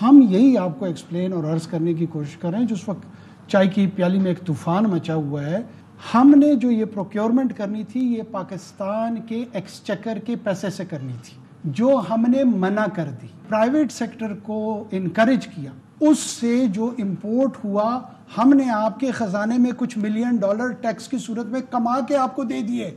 हम यही आपको एक्सप्लेन और अर्ज करने की कोशिश कर रहे हैं। जिस वक्त चाय की प्याली में एक तूफान मचा हुआ है, हमने जो ये प्रोक्योरमेंट करनी थी ये पाकिस्तान के एक्सचेकर के पैसे से करनी थी, जो हमने मना कर दी। प्राइवेट सेक्टर को इनकरेज किया, उससे जो इंपोर्ट हुआ हमने आपके खजाने में कुछ $1 मिलियन टैक्स की सूरत में कमा के आपको दे दिए।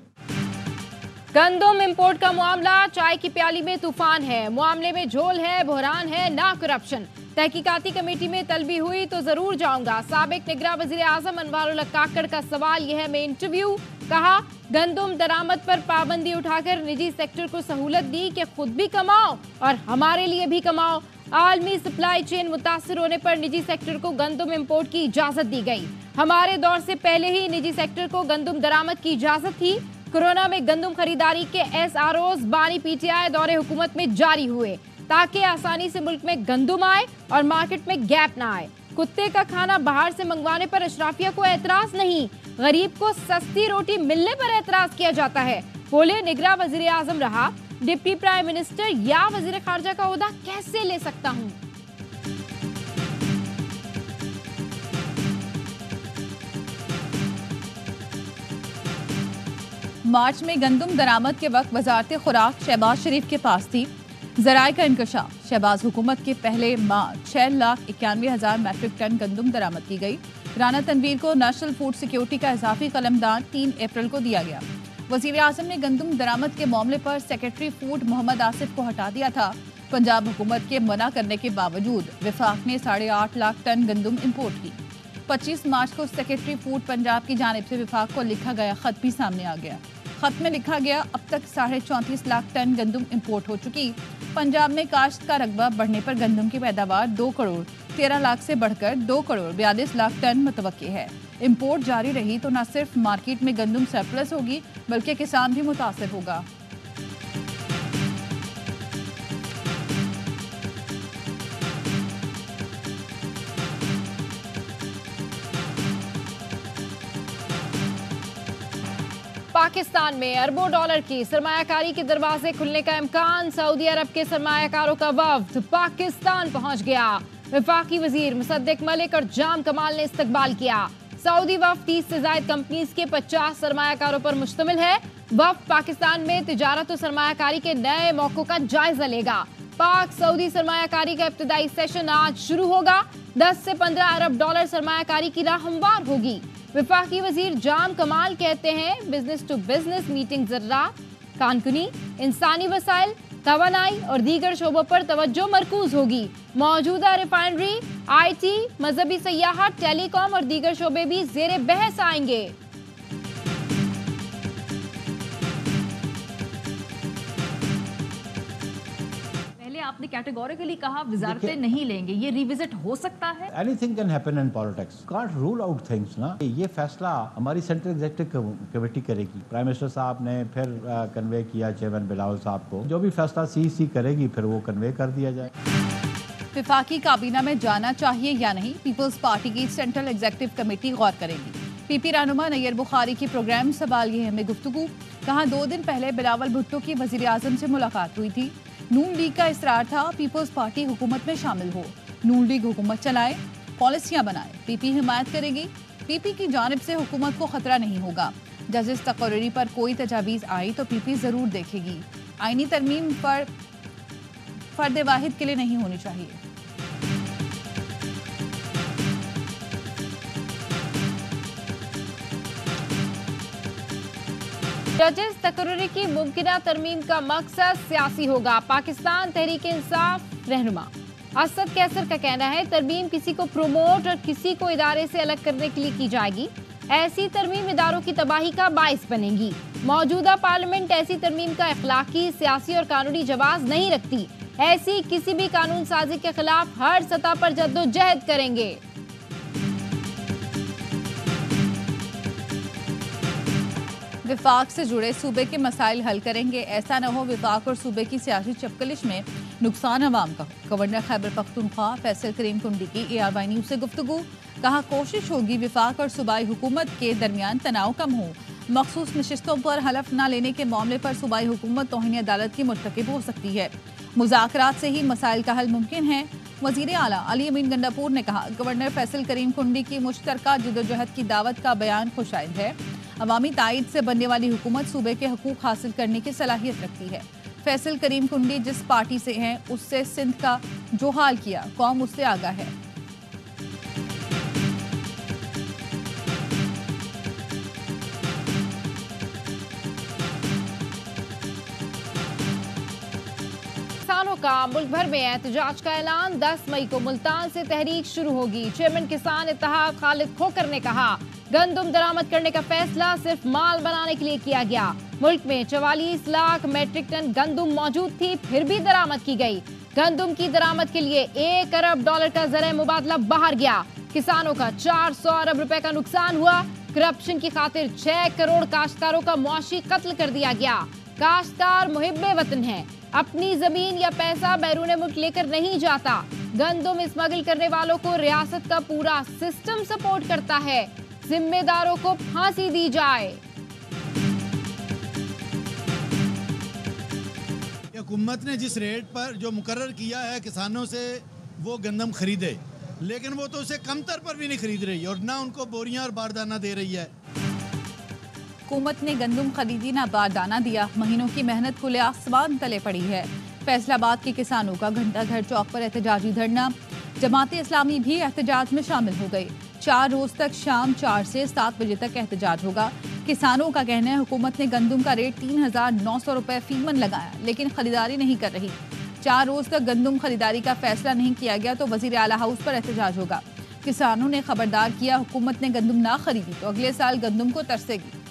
गंदम इंपोर्ट का मामला चाय की प्याली में तूफान है, मामले में झोल है, बहरान है, ना करप्शन। तहकीकाती कमेटी में तलबी हुई तो जरूर जाऊंगा। साबिक निगरान वजीर आजम अनवारुल हक काकड़ का सवाल यह है में इंटरव्यू, कहा गंदम दरामद पर पाबंदी उठाकर निजी सेक्टर को सहूलत दी कि खुद भी कमाओ और हमारे लिए भी कमाओ। आलमी सप्लाई चेन मुतासर होने पर निजी सेक्टर को गंदम इंपोर्ट की इजाजत दी गई। हमारे दौर से पहले ही निजी सेक्टर को गंदम दरामद की इजाजत थी। कोरोना में गंदम खरीदारी के SROs बानी PTI दौरे हुकूमत में जारी हुए ताकि आसानी से मुल्क में गंदम आए और मार्केट में गैप ना आए। कुत्ते का खाना बाहर से मंगवाने पर अशराफिया को एतराज नहीं, गरीब को सस्ती रोटी मिलने पर एतराज किया जाता है। बोले निगरान वजीर आजम रहा, डिप्टी प्राइम मिनिस्टर या वजीर खारजा का ओहदा कैसे ले सकता हूँ। मार्च में गंदम दरामद के वक्त वजारत खुराक शहबाज शरीफ के पास थी। ज़राए का इंकशाफ, शहबाज हुकूमत के पहले माह 6,91,000 मैट्रिक टन गंदम दरामद की गई। राना तनवीर को नेशनल फूड सिक्योरिटी का इजाफी कलमदान 3 अप्रैल को दिया गया। वज़ीर आज़म ने गंदम दरामद के मामले पर सेक्रेटरी फूड मोहम्मद आसिफ को हटा दिया था। पंजाब हुकूमत के मना करने के बावजूद वफाक ने 8.5 लाख टन गंदम इम्पोर्ट की। 25 मार्च को सेक्रेटरी फूड पंजाब की जानिब से वफाक को लिखा गया खत भी सामने आ गया। खत में लिखा गया, अब तक 34.5 लाख टन गंदम इंपोर्ट हो चुकी। पंजाब में काश्त का रकबा बढ़ने पर गंदम की पैदावार 2 करोड़ 13 लाख से बढ़कर 2 करोड़ 42 लाख टन मुतवक्की है। इंपोर्ट जारी रही तो न सिर्फ मार्केट में गंदम सरप्लस होगी बल्कि किसान भी मुतासिर होगा। पाकिस्तान में अरबों डॉलर की सरमायाकारी के दरवाजे खुलने का इम्कान। सऊदी अरब के सरमायाकारों का वफ्द पाकिस्तान पहुंच गया। वफाकी वजीर मुसद्दिक मलिक और जाम कमाल ने इस्तकबाल किया। सऊदी वफ्द 30 से ज्यादा कंपनीज के 50 सरमायाकारों पर मुश्तमिल है। वफ्द पाकिस्तान में तिजारत और सरमायाकारी के नए मौकों का जायजा लेगा। पाक सऊदी सरमायाकारी का इब्तिदाई सेशन आज शुरू होगा। 10 से 15 अरब डॉलर सरमायाकारी की राह हमवार होगी। वफाकी वजीर जाम कमाल कहते हैं बिजनेस टू बिजनेस मीटिंग ज़राअत, कानकुनी, इंसानी वसाइल, तवानाई और दीगर शोबों पर तवज्जो मरकूज होगी। मौजूदा रिफाइनरी, IT, मजहबी सयाहत, टेलीकॉम और दीगर शोबे भी जेर बहस आएंगे। आपने कैटेगोरिकली कहा वजारतें नहीं लेंगे, ये रिविजिट हो सकता है? Anything can happen in politics. Can't rule out things ना। ये फैसला हमारी सेंट्रल एग्जीक्यूटिव कमेटी करेगी। प्राइम मिनिस्टर साहब ने फिर कन्वे किया चेयरमैन बिलावल साहब को, जो भी फैसला CEC करेगी फिर वो कन्वे कर दिया जाए। वफाकी काबीना में जाना चाहिए या नहीं, पीपल्स पार्टी की सेंट्रल एग्जीक्यूटिव कमेटी गौर करेगी। PP रहनुमा नैयर बुखारी की प्रोग्राम सवाल ये में गुफ्तगू, कहा 2 दिन पहले बिलावल भुट्टो की वजीर आजम से मुलाकात हुई थी। नून लीग का इसरार था पीपल्स पार्टी हुकूमत में शामिल हो, नून लीग हुकूमत चलाए, पॉलिसियां बनाए, PP हिमायत करेगी। PP की जानिब से हुकूमत को खतरा नहीं होगा। जजेस तकर्री पर कोई तजावीज़ आई तो PP ज़रूर देखेगी। आईनी तरमीम पर फर्द वाहिद के लिए नहीं होनी चाहिए। जजेस तकर्री की मुमकिना तरमीम का मकसद सियासी होगा। पाकिस्तान तहरीक इंसाफ रहनुमा असद कैसर का कहना है तरमीम किसी को प्रोमोट और किसी को इदारे से अलग करने के लिए की जाएगी। ऐसी तरमीम इदारों की तबाही का बाइस बनेगी। मौजूदा पार्लियामेंट ऐसी तरमीम का अखलाकी, सियासी और कानूनी जवाब नहीं रखती। ऐसी किसी भी कानून साजी के खिलाफ हर सतह पर जद्दोजहद करेंगे। विफाक से जुड़े सूबे के मसाइल हल करेंगे। ऐसा न हो विफाक और सूबे की सियासी चपकलिश में नुकसान अवाम का हो। गवर्नर खैबर पख्तूनख्वा फैसल करीम कुंडी की ARY न्यूज़ से गुफ्तगू, कहा कोशिश होगी विफाक और सूबाई हुकूमत के दरमियान तनाव कम हो। मखसूस नशिस्तों पर हलफ न लेने के मामले पर सूबाई हुकूमत तौहीन अदालत की मुर्तकिब हो सकती है। मुज़ाकरात से ही मसाइल का हल मुमकिन है। वजीर आला अली अमीन गंडापुर ने कहा, गवर्नर फैसल करीम कुंडी की मुश्तरका जदोजहद की दावत का बयान खुशाइंद है। अवामी ताईद से बनने वाली हुकूमत सूबे के हकूक हासिल करने की सलाहियत रखती है। फैसल करीम कुंडी जिस पार्टी से हैं उससे सिंध का जो हाल किया कौम उससे आगाह है। किसानों का मुल्क भर में एहतजाज का ऐलान। 10 मई को मुल्तान से तहरीक शुरू होगी। चेयरमैन किसान इत्तेहाद खालिद खोकर ने कहा, गंदम दरामद करने का फैसला सिर्फ माल बनाने के लिए किया गया। मुल्क में 44 लाख मैट्रिक टन गंदम मौजूद थी, फिर भी दरामद की गई। गंदम की दरामद के लिए $1 अरब का ज़र मुबादला बाहर गया। किसानों का 400 अरब रुपए का नुकसान हुआ। करप्शन की खातिर 6 करोड़ काश्तकारों का मुआशी कत्ल कर दिया गया। काश्तकार मुहिब्बे वतन है, अपनी जमीन या पैसा बैरून मुल्क लेकर नहीं जाता। गंदम स्मगल करने वालों को रियासत का पूरा सिस्टम सपोर्ट करता है। जिम्मेदारों को फांसी दी जाए। हुकूमत ने जिस रेट पर जो मुकर्रर किया है किसानों से वो गंदम खरीदे, लेकिन वो तो उसे कमतर पर भी नहीं खरीद रही और ना उनको बोरियां और बारदाना दे रही है। हुकूमत ने गंदम खरीदी ना बारदाना दिया। महीनों की मेहनत खुले आसमान तले पड़ी है। फैसलाबाद के किसानों का घंटा घर चौक पर एहतजाजी धरना। जमात इस्लामी भी एहतजाज में शामिल हो गई। 4 रोज तक शाम 4 से 7 बजे तक एहतजाज होगा। किसानों का कहना है, हुकूमत ने गंदम का रेट 3,900 रुपए फी मन लगाया, लेकिन खरीदारी नहीं कर रही। 4 रोज तक गंदम खरीदारी का फैसला नहीं किया गया तो वजीर आला हाउस पर एहतजाज होगा। किसानों ने खबरदार किया, हुकूमत ने गंदम ना खरीदी तो अगले साल गंदम को तरसेगी।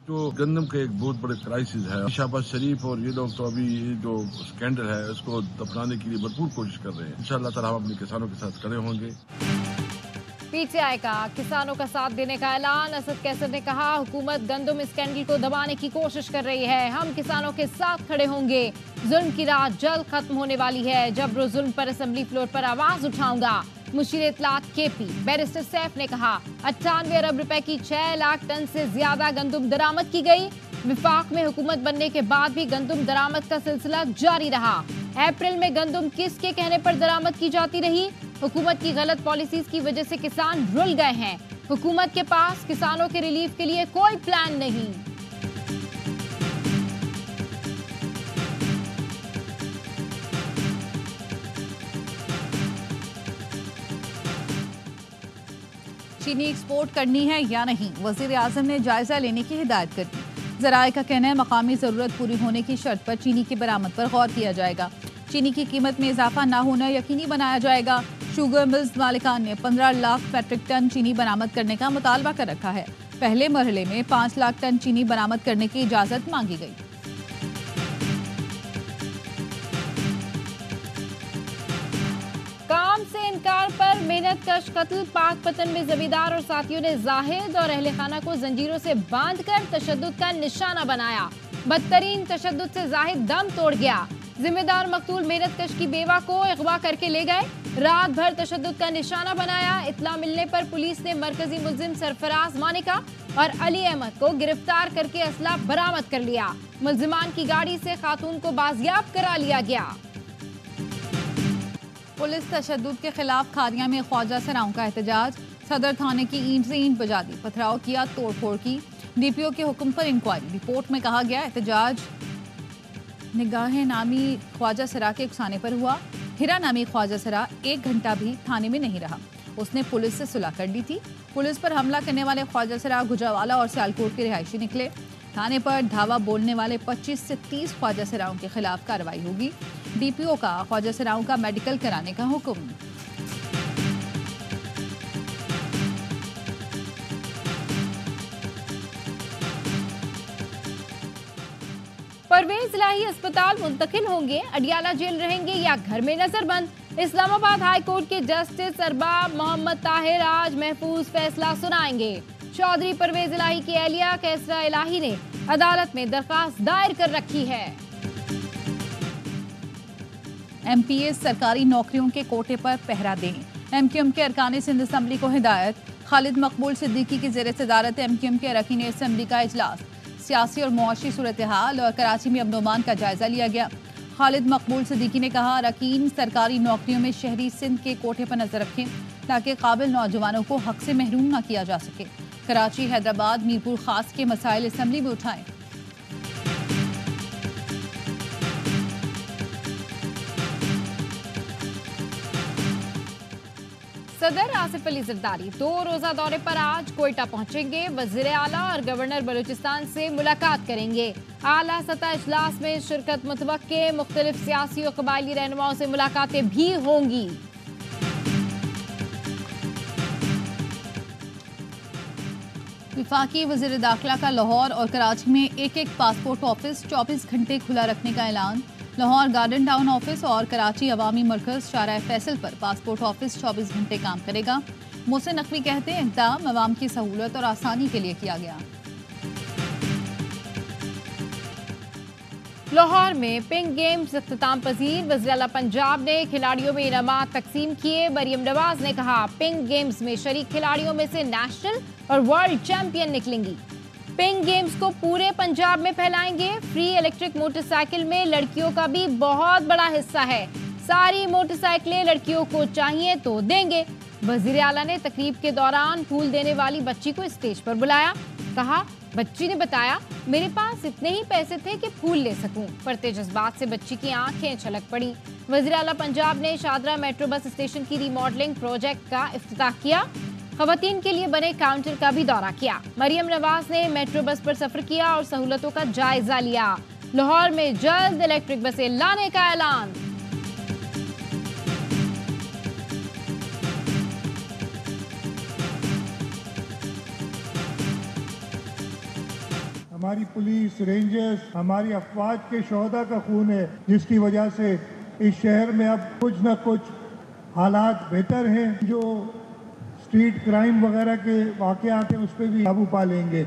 जो गंदम का एक बहुत बड़े क्राइसिस है। शहबाज शरीफ और ये लोग तो अभी जो स्कैंडल है उसको दफनाने के लिए भरपूर कोशिश कर रहे हैं। इंशाअल्लाह ताला हम अपने किसानों के साथ खड़े होंगे। पीटीआई का किसानों का साथ देने का ऐलान। असद कैसर ने कहा, हुकूमत गंदम स्कैंडल को दबाने की कोशिश कर रही है। हम किसानों के साथ खड़े होंगे। जुल्म की रात जल्द खत्म होने वाली है। जबर जुल्म पर असेंबली फ्लोर पर आवाज उठाऊंगा। मुशीर इत्तलात केपी बैरिस्टर सैफ ने कहा, 98 अरब रुपए की 6 लाख टन से ज्यादा गंदम दरामद की गई। विफाक में हुकूमत बनने के बाद भी गंदम दरामद का सिलसिला जारी रहा। अप्रैल में गंदम किसके कहने पर दरामद की जाती रही? हुकूमत की गलत पॉलिसीज की वजह से किसान रुल गए हैं। हुकूमत के पास किसानों के रिलीफ के लिए कोई प्लान नहीं। चीनी एक्सपोर्ट करनी है या नहीं, वजीर आजम ने जायजा लेने की हिदायत कर दी। ज़राए का कहना है, मकामी ज़रूरत पूरी होने की शर्त पर चीनी की बरामद पर गौर किया जाएगा। चीनी की कीमत में इजाफा ना होना यकीनी बनाया जाएगा। शुगर मिल्स मालिकान ने 15 लाख मैट्रिक टन चीनी बरामद करने का मुतालबा कर रखा है। पहले मरहले में 5 लाख टन चीनी बरामद करने की इजाजत मांगी गई। काम से इनकार पर मेहनतकश कत्ल। पाकपतन में जमींदार और साथियों ने जाहिद और अहले खाना को जंजीरों से बांधकर तशद्दुद का निशाना बनाया। बदतरीन तशद्दुद से जाहिद दम तोड़ गया। जिम्मेदार मकतूल मेहनतकश की बेवा को अगवा करके ले गए। रात भर तशद्दुद का निशाना बनाया। इत्तला मिलने पर पुलिस ने मरकजी मुलजिम सरफराज मानिका और अली अहमद को गिरफ्तार करके असला बरामद कर लिया। मुलजिमान की गाड़ी से खातून को बाजियाब करा लिया गया। पुलिस तशद्दुद के खिलाफ खारिया में ख्वाजा सराओं का एहतजाज। सदर थाने की ईंट से ईंट बजा दी, पथराव किया, तोड़फोड़ की। डीपीओ के हुक्म पर इंक्वायरी। रिपोर्ट में कहा गया, एहतजाज निगाहे नामी ख्वाजा सरा के उकसाने पर हुआ। हिरा नामी ख्वाजा सरा 1 घंटा भी थाने में नहीं रहा। उसने पुलिस से सुलह कर ली थी। पुलिस पर हमला करने वाले ख्वाजा सरा गुजरावाला और सियालकोट के रिहायशी निकले। थाने पर धावा बोलने वाले 25 से 30 ख्वाजा सराओं के खिलाफ कार्रवाई होगी। डीपीओ का ख्वाजा सराओं का मेडिकल कराने का हुक्म। परवेज इलाही अस्पताल मुंतकिल होंगे, अडियाला जेल रहेंगे या घर में नजरबंद। इस्लामाबाद हाई कोर्ट के जस्टिस अरबाब मोहम्मद ताहिर आज महफूज फैसला सुनाएंगे। चौधरी परवेज इलाही की एहलिया कैसरा इलाही ने अदालत में दरखास्त दायर कर रखी है। एमपीएस सरकारी नौकरियों के कोटे पर पहरा दें। एमक्यूएम के अरकान सिंध असम्बली को हिदायत। खालिद मकबूल सिद्दीकी की ज़ेर सदारत एमक्यूएम के अरकान असम्बली का इजलास। सियासी और मुआशी सूरत हाल और कराची में अमन अमान का जायजा लिया गया। खालिद मकबूल सिद्दीकी ने कहा, अरकान सरकारी नौकरियों में शहरी सिंध के कोटे पर नजर रखें ताकि काबिल नौजवानों को हक से महरूम न किया जा सके। कराची, हैदराबाद, मीरपुर खास के मसाइल असम्बली में उठाएं। सदर आसिफ अली जरदारी 2 रोजा दौरे पर आज कोयटा पहुंचेंगे। वजीर आला और गवर्नर बलूचिस्तान से मुलाकात करेंगे। आला सतह इजलास में शिरकत मुतवक्के। मुख्तलिफ सियासी और कबायली रहनुमाओं से मुलाकातें भी होंगी। विफाकी वजीर दाखिला का लाहौर और कराची में एक पासपोर्ट ऑफिस 24 घंटे खुला रखने का ऐलान। लाहौर गार्डन टाउन ऑफिस और कराची अवामी मरकज शारा फैसल पर पासपोर्ट ऑफिस 24 घंटे काम करेगा। मोहसिन नकवी कहते हैं, इक़दाम अवाम की सहूलत और आसानी के लिए किया गया। लाहौर में पिंक गेम्स इख्तिताम पजीर। वज़ीर आला पंजाब ने खिलाड़ियों में इनामात तकसीम किए। मरियम नवाज ने कहा, पिंक गेम्स में शरीक खिलाड़ियों में से नेशनल और वर्ल्ड चैंपियन निकलेंगी। पिंक गेम्स को पूरे पंजाब में फैलाएंगे। फ्री इलेक्ट्रिक मोटरसाइकिल में लड़कियों का भी बहुत बड़ा हिस्सा है। सारी मोटरसाइकिलें लड़कियों को चाहिए तो देंगे। वज़ीर आला ने तकरीब के दौरान फूल देने वाली बच्ची को स्टेज पर बुलाया। कहा, बच्ची ने बताया, मेरे पास इतने ही पैसे थे कि फूल ले सकूं। पढ़ते जज्बात से बच्ची की आंखें छलक पड़ी। वज़ीर आला पंजाब ने शादरा मेट्रो बस स्टेशन की रीमॉडलिंग प्रोजेक्ट का इफ्तिताह किया। खवातीन के लिए बने काउंटर का भी दौरा किया। मरियम नवाज ने मेट्रो बस पर सफर किया और सहूलतों का जायजा लिया। लाहौर में जल्द इलेक्ट्रिक बसें लाने का ऐलान। हमारी पुलिस, रेंजर्स, हमारी अफवाज के शोहदा का खून है, जिसकी वजह से इस शहर में अब कुछ न कुछ हालात बेहतर हैं। जो स्ट्रीट क्राइम वगैरह के वाक़यात हैं उस पर भी काबू पा लेंगे।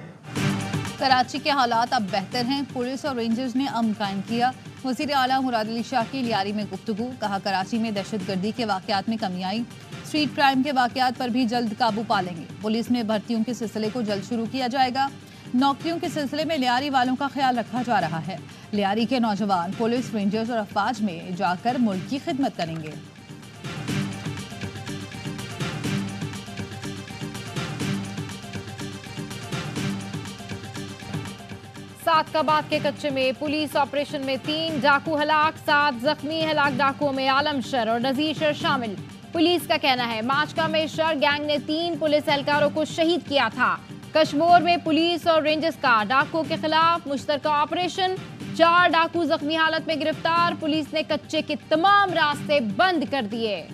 कराची के हालात अब बेहतर हैं। पुलिस और रेंजर्स ने अमन कायम किया। वज़ीर आला मुराद अली शाह की लियारी में गुफ्तगू। कहा, कराची में दहशतगर्दी के वाक़यात में कमी आई। स्ट्रीट क्राइम के वाक़यात पर भी जल्द काबू पा लेंगे। पुलिस में भर्तियों के सिलसिले को जल्द शुरू किया जाएगा। नौकरियों के सिलसिले में लियारी वालों का ख्याल रखा जा रहा है। लियारी के नौजवान पुलिस, रेंजर्स और अफवाज में जाकर मुल्क की खिदमत करेंगे। सादकाबाद के कच्चे में पुलिस ऑपरेशन में 3 डाकू हलाक, 7 जख्मी। हलाक डाकुओं में आलम शर और नजीर शर शामिल। पुलिस का कहना है, माचका में शर गैंग ने 3 पुलिस एहलकारों को शहीद किया था। कश्मीर में पुलिस और रेंजर्स का डाकुओं के खिलाफ मुश्तरका ऑपरेशन। 4 डाकू जख्मी हालत में गिरफ्तार। पुलिस ने कच्चे के तमाम रास्ते बंद कर दिए।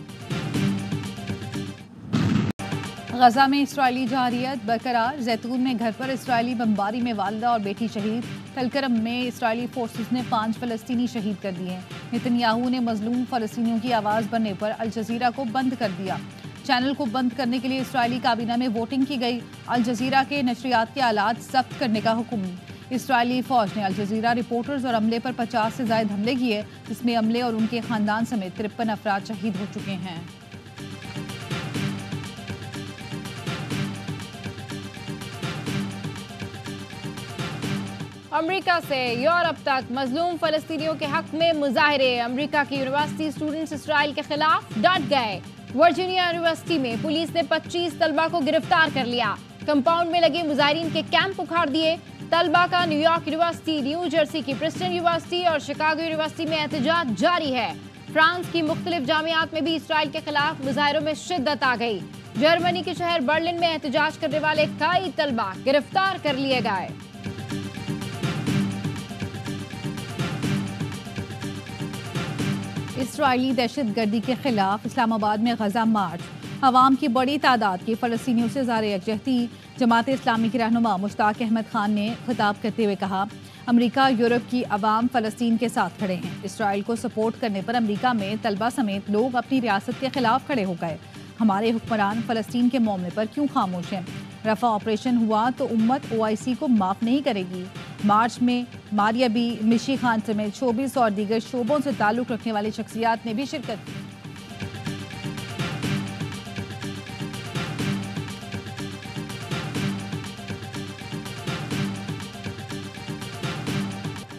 गजा में इस्राइली जारियत बरकरार। जैतून में घर पर इस्राइली बमबारी में वालिदा और बेटी शहीद। तलकरम में इस्राइली फोर्सेस ने 5 फलस्तीनी शहीद कर दिए। नेतन्याहू ने मजलूम फलस्तीनियों की आवाज़ बनने पर अल जजीरा को बंद कर दिया। चैनल को बंद करने के लिए इस्राइली काबीना में वोटिंग की गई। अल जजीरा के नशरियात के आलात जब्त करने का हुक्म। इस्राइली फौज ने अल जजीरा रिपोर्टर्स और अमले पर 50 से ज़ायद हमले किए, जिसमें अमले और उनके खानदान समेत 53 अफराद शहीद हो चुके हैं। अमेरिका से यूरोप तक मजलूम फलस्तीनियों के हक में मुजाहरे। अमेरिका की यूनिवर्सिटी स्टूडेंट्स इसराइल के खिलाफ डट गए। वर्जीनिया यूनिवर्सिटी में पुलिस ने 25 तलबा को गिरफ्तार कर लिया। कंपाउंड में लगे मुजाहिरीन के कैंप उखाड़ दिए। तलबा का न्यूयॉर्क यूनिवर्सिटी, न्यू जर्सी की प्रिंसटन यूनिवर्सिटी और शिकागो यूनिवर्सिटी में एहतजाज जारी है। फ्रांस की मुख्तलिफ जामियात में भी इसराइल के खिलाफ मुजाहिरों में शिद्दत आ गई। जर्मनी के शहर बर्लिन में एहतजाज करने वाले कई तलबा गिरफ्तार कर लिए गए। इसराइली दहशतगर्दी के खिलाफ इस्लामाबाद में गजा मार्च। अवाम की बड़ी तादाद की फ़लस्तीनियों से ज़ाहिर यकजहती। जमात इस्लामी के रहनुमा मुश्ताक अहमद खान ने खिताब करते हुए कहा, अमेरिका यूरोप की अवाम फ़लस्तीन के साथ खड़े हैं। इसराइल को सपोर्ट करने पर अमेरिका में तलबा समेत लोग अपनी रियासत के खिलाफ खड़े हो गए। हमारे हुक्मरान फ़लस्तीन के मामले पर क्यों खामोश हैं? रफ़ा ऑपरेशन हुआ तो उम्मत OIC को माफ़ नहीं करेगी। मार्च में मारिया बी मिशी खान समेत 24 और दीगर शोबों से ताल्लुक़ रखने वाली शख्सियात ने भी शिरकत की।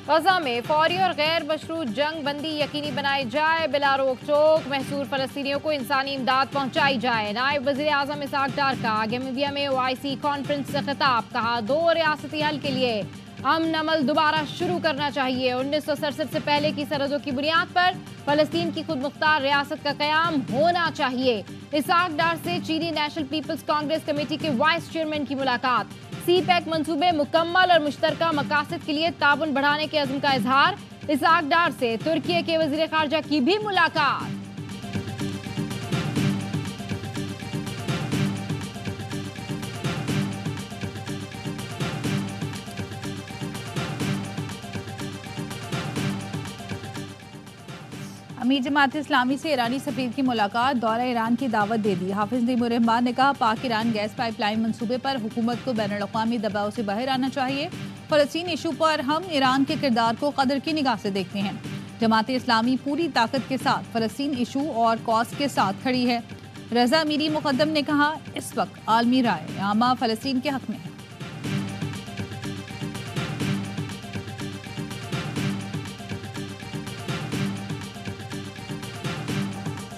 गजा में फौरी और गैर मशरूत जंग बंदी यकीनी बनाई जाए, बिला रोक टोक महसूर फलस्तीनियों को इंसानी इमदाद पहुंचाई जाए। नायब वज़ीर आज़म इसहाक डार का गैम्बिया में OIC कॉन्फ्रेंस से खिताब, कहा 2 रियासती हल के लिए अमन अमल दोबारा शुरू करना चाहिए। 1967 से पहले की सरहदों की बुनियाद पर फलस्तीन की खुद मुख्तार रियासत का कयाम होना चाहिए। इसहाक डार से चीनी नेशनल पीपल्स कांग्रेस कमेटी के वाइस चेयरमैन की मुलाकात, CPEC मंसूबे मुकम्मल और मुश्तरका मकासद के लिए ताउन बढ़ाने के अज़्म का इजहार। इसहाक डार से तुर्की के वज़ीर ख़ारजा की भी मुलाकात। अमीर जमात इस्लामी से ईरानी सफीर की मुलाकात, दौरा ईरान की दावत दे दी। हाफिज नईमुर्रहमान ने कहा पाक ईरान गैस पाइपलाइन मंसूबे पर हुकूमत को बैनुल-अक़वामी दबाव से बाहर आना चाहिए। फ़लस्तीन इशू पर हम ईरान के किरदार को कदर की निगाह से देखते हैं। जमात इस्लामी पूरी ताकत के साथ फ़लस्तीन इशू और कॉज के साथ खड़ी है। रज़ा मीरी मुक़द्दम ने कहा इस वक्त आलमी राय आमा फ़लस्तीन के हक में है।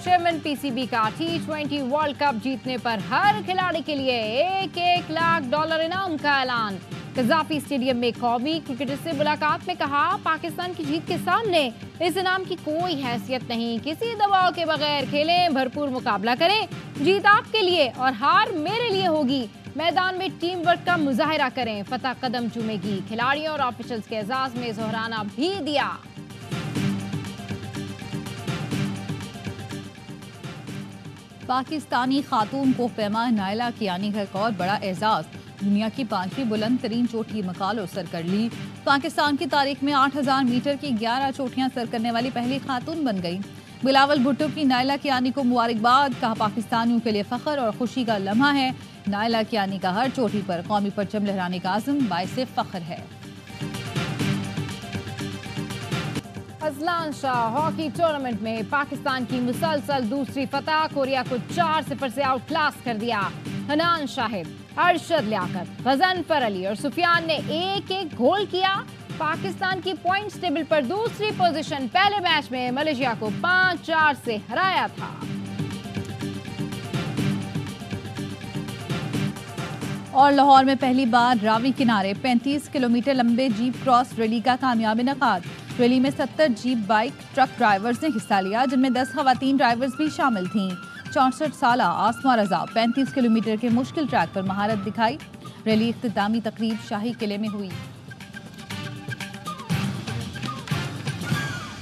चेयरमैन PCB का T20 वर्ल्ड कप जीतने पर हर खिलाड़ी के लिए $1 लाख इनाम का ऐलान। कज़ाफी स्टेडियम में कौमी क्रिकेटर से मुलाकात में कहा पाकिस्तान की जीत के सामने इस इनाम की कोई हैसियत नहीं, किसी दबाव के बगैर खेलें, भरपूर मुकाबला करें, जीत आपके लिए और हार मेरे लिए होगी। मैदान में टीम वर्क का मुजाहिरा करें, फतह कदम चूमेगी। खिलाड़ियों और ऑफिशियल्स के एजाज में जोहराना भी दिया। पाकिस्तानी खातून को पैमा नायला कियानी का एक और बड़ा एजाज, दुनिया की 5वीं बुलंद तरीन चोटी मकालो सर कर ली। पाकिस्तान की तारीख में 8000 मीटर की 11 चोटियां सर करने वाली पहली खातून बन गई। बिलावल भुट्टो की नायला कियानी को मुबारकबाद, कहा पाकिस्तानियों के लिए फख्र और खुशी का लम्हा है। नायला कियानी का हर चोटी पर कौमी परचम लहराने का आज़म बाइसे फख्र है। अजलान शाह हॉकी टूर्नामेंट में पाकिस्तान की मुसलसल दूसरी फतह, कोरिया को 4-0 से आउट क्लास कर दिया। हनान शाहिद, अरशद लियाकत, गजनफर अली और सुफियान ने एक गोल किया। पाकिस्तान की पॉइंट्स टेबल पर दूसरी पोजीशन, पहले मैच में मलेशिया को 5-4 से हराया था। और लाहौर में पहली बार रावी किनारे 35 किलोमीटर लंबे जीप क्रॉस रैली का कामयाब इनेकाद। रैली में 70 जीप बाइक ट्रक ड्राइवर्स ने हिस्सा लिया, जिनमें 10 खवातीन ड्राइवर्स भी शामिल थीं। 64 साल आसमा रजा 35 किलोमीटर के मुश्किल ट्रैक पर महारत दिखाई। रैली इख्तितामी तकरीब शाही किले में हुई।